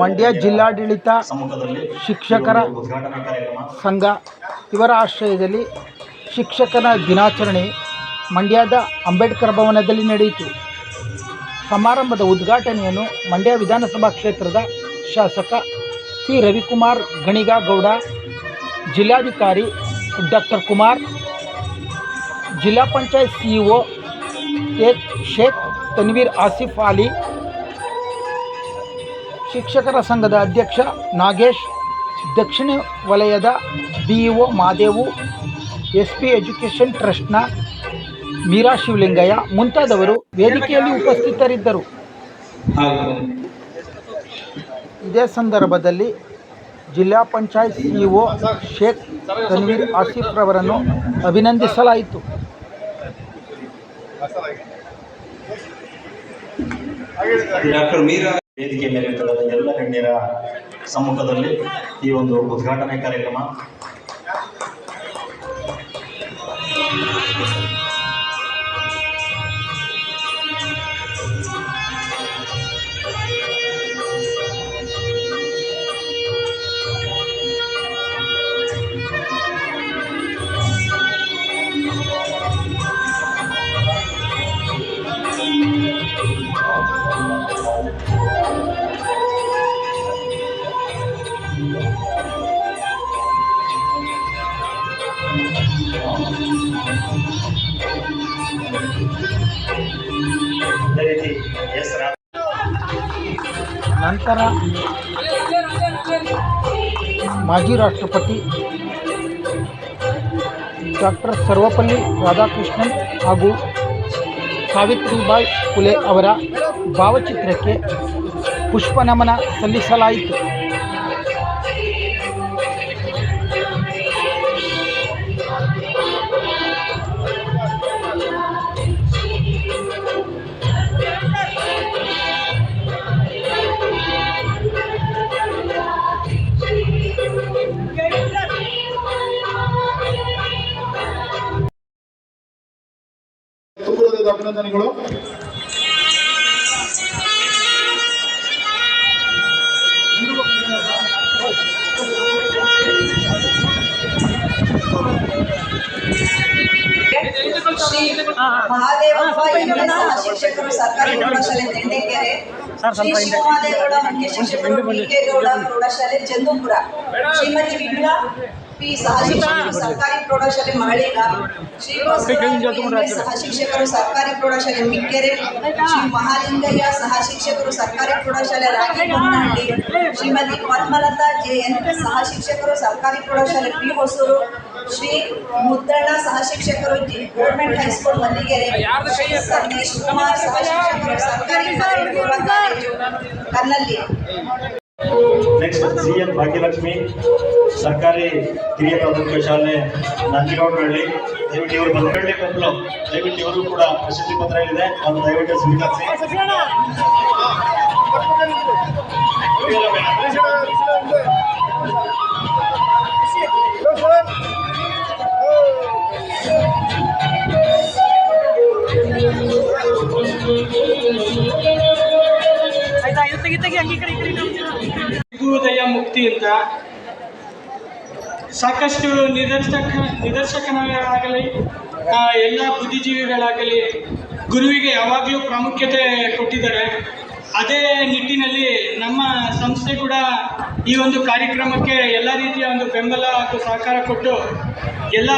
ಮಂಡ್ಯ ಜಿಲ್ಲಾಡಳಿತ ಶಿಕ್ಷಕರ ಸಂಘ ಇವರ ಆಶ್ರಯದಲ್ಲಿ ಶಿಕ್ಷಕರ ದಿನಾಚರಣೆ ಮಂಡ್ಯದ ಅಂಬೇಡ್ಕರ್ ಭವನದಲ್ಲಿ ನಡೆಯಿತು. ಸಮಾರಂಭದ ಉದ್ಘಾಟನೆಯನ್ನು ಮಂಡ್ಯ ವಿಧಾನಸಭಾ ಕ್ಷೇತ್ರದ ಶಾಸಕ ಪಿ ರವಿಕುಮಾರ್ ಗಣಿಗೌಡ, ಜಿಲ್ಲಾಧಿಕಾರಿ ಡಾಕ್ಟರ್ ಕುಮಾರ್, ಜಿಲ್ಲಾ ಪಂಚಾಯತ್ ಸಿಇಒ ಶೇಖ್ ತನ್ವೀರ್ ಆಸಿಫ್ ಅಲಿ, ಶಿಕ್ಷಕರ ಸಂಘದ ಅಧ್ಯಕ್ಷ ನಾಗೇಶ್, ದಕ್ಷಿಣ ವಲಯದ ಬಿಇಒ ಮಾದೇವು, ಎಸ್ಪಿ ಎಜುಕೇಷನ್ ಟ್ರಸ್ಟ್ನ ಮೀರಾ ಶಿವಲಿಂಗಯ್ಯ ಮುಂತಾದವರು ವೇದಿಕೆಯಲ್ಲಿ ಉಪಸ್ಥಿತರಿದ್ದರು. ಇದೇ ಸಂದರ್ಭದಲ್ಲಿ ಜಿಲ್ಲಾ ಪಂಚಾಯತ್ ಸಿಇಒ ಶೇಖ್ ತನ್ವೀರ್ ಆಸಿಫ್ ರವರನ್ನು ಅಭಿನಂದಿಸಲಾಯಿತು. ಡಾಕ್ಟರ್ ಮೀರಾ ವೇದಿಕೆ ಮೇಲೆ ಎಲ್ಲ ಗಣ್ಯರ ಸಮ್ಮುಖದಲ್ಲಿ ಈ ಒಂದು ಉದ್ಘಾಟನೆ ಕಾರ್ಯಕ್ರಮ ನಂತರ ಮಾಜಿ ರಾಷ್ಟ್ರಪತಿ ಡಾಕ್ಟರ್ ಸರ್ವಪಲ್ಲಿ ರಾಧಾಕೃಷ್ಣನ್ ಹಾಗೂ ಸಾವಿತ್ರಿಬಾಯಿ ಫುಲೆ ಅವರ ಭಾವಚಿತ್ರಕ್ಕೆ ಪುಷ್ಪನಮನ ಸಲ್ಲಿಸಲಾಯಿತು. ಅಭಿನಂದನೆಗಳು. ಶ್ರೀ ಮಹಾದೇವಪ್ಪ ಶಿಕ್ಷಕರು ಸರ್ಕಾರಿ ಪ್ರೌಢಶಾಲೆ ದಂಡೆಕೆರೆ, ಶ್ರೀ ಶಿವಮಹಾದೇವಗೌಡ ಮುಖ್ಯ ಶಿಕ್ಷಕರು ಕೆ ಗೌಡ ಪ್ರೌಢಶಾಲೆ ಚಂದೂಪುರ, ಶ್ರೀಮತಿ ವಿಮಲಾ ಪಿ ಸಹಶಿಕ್ಷಕರು ಸರ್ಕಾರಿ ಪ್ರೌಢಶಾಲೆ ಮಹಳಿಗ, ಶ್ರೀನಿವಾಸ ಸಹಶಿಕ್ಷಕರು ಸರ್ಕಾರಿ ಪ್ರೌಢಶಾಲೆ ಮಿಕ್ಕೆರೆ, ಶ್ರೀ ಮಹಾಲಿಂಗಯ್ಯ ಸಹಶಿಕ್ಷಕರು ಸರ್ಕಾರಿ ಪ್ರೌಢಶಾಲೆ ರಾಗಿಬೊಮ್ಮನಹಳ್ಳಿ, ಶ್ರೀಮತಿ ಪದ್ಮಲತಾ ಜೆಎನ್ ಸಹಶಿಕ್ಷಕರು ಸರ್ಕಾರಿ ಪ್ರೌಢಶಾಲೆ ಪಿ ಹೊಸೂರು, ಶ್ರೀ ಮುದ್ದಣ್ಣ ಸಹಶಿಕ್ಷಕರು ಗೌರ್ಮೆಂಟ್ ಹೈಸ್ಕೂಲ್ ಮಲ್ಲಿಗೆರೆ, ಶ್ರೀ ಸತೀಶ್ ಕುಮಾರ್ ಸಹಶಿಕ್ಷಕರು ಸರ್ಕಾರಿ ಪೂರ್ವ ಕಾಲೇಜು ಕನ್ನಲ್ಲಿ. ನೆಕ್ಸ್ಟ್ ಸಿಎಂ ಭಾಗ್ಯಲಕ್ಷ್ಮಿ ಸರ್ಕಾರಿ ಹಿರಿಯ ಪ್ರಾಥಮಿಕ ಶಾಲೆ ನಂಜನಗೌಡನಹಳ್ಳಿ. ದಯವಿಟ್ಟು ಇವರು ಬಂದ್ಕೊಳ್ಳಿ ಕೊಪ್ಪಲು, ದಯವಿಟ್ಟು ಇವರು ಕೂಡ ಪ್ರಶಸ್ತಿ ಪತ್ರ ಇದೆ, ಅದು ದಯವಿಟ್ಟು ಸ್ವೀಕರಿಸಿ. ಉದಯ ಮುಕ್ತಿ ಅಂತ ಸಾಕಷ್ಟು ನಿದರ್ಶಕರಾಗಲಿ ಎಲ್ಲ ಬುದ್ಧಿಜೀವಿಗಳಾಗಲಿ ಗುರುವಿಗೆ ಯಾವಾಗಲೂ ಪ್ರಾಮುಖ್ಯತೆ ಕೊಟ್ಟಿದ್ದಾರೆ. ಅದೇ ನಿಟ್ಟಿನಲ್ಲಿ ನಮ್ಮ ಸಂಸ್ಥೆ ಕೂಡ ಈ ಒಂದು ಕಾರ್ಯಕ್ರಮಕ್ಕೆ ಎಲ್ಲ ರೀತಿಯ ಒಂದು ಬೆಂಬಲ ಹಾಗೂ ಸಹಕಾರ ಕೊಟ್ಟು ಎಲ್ಲ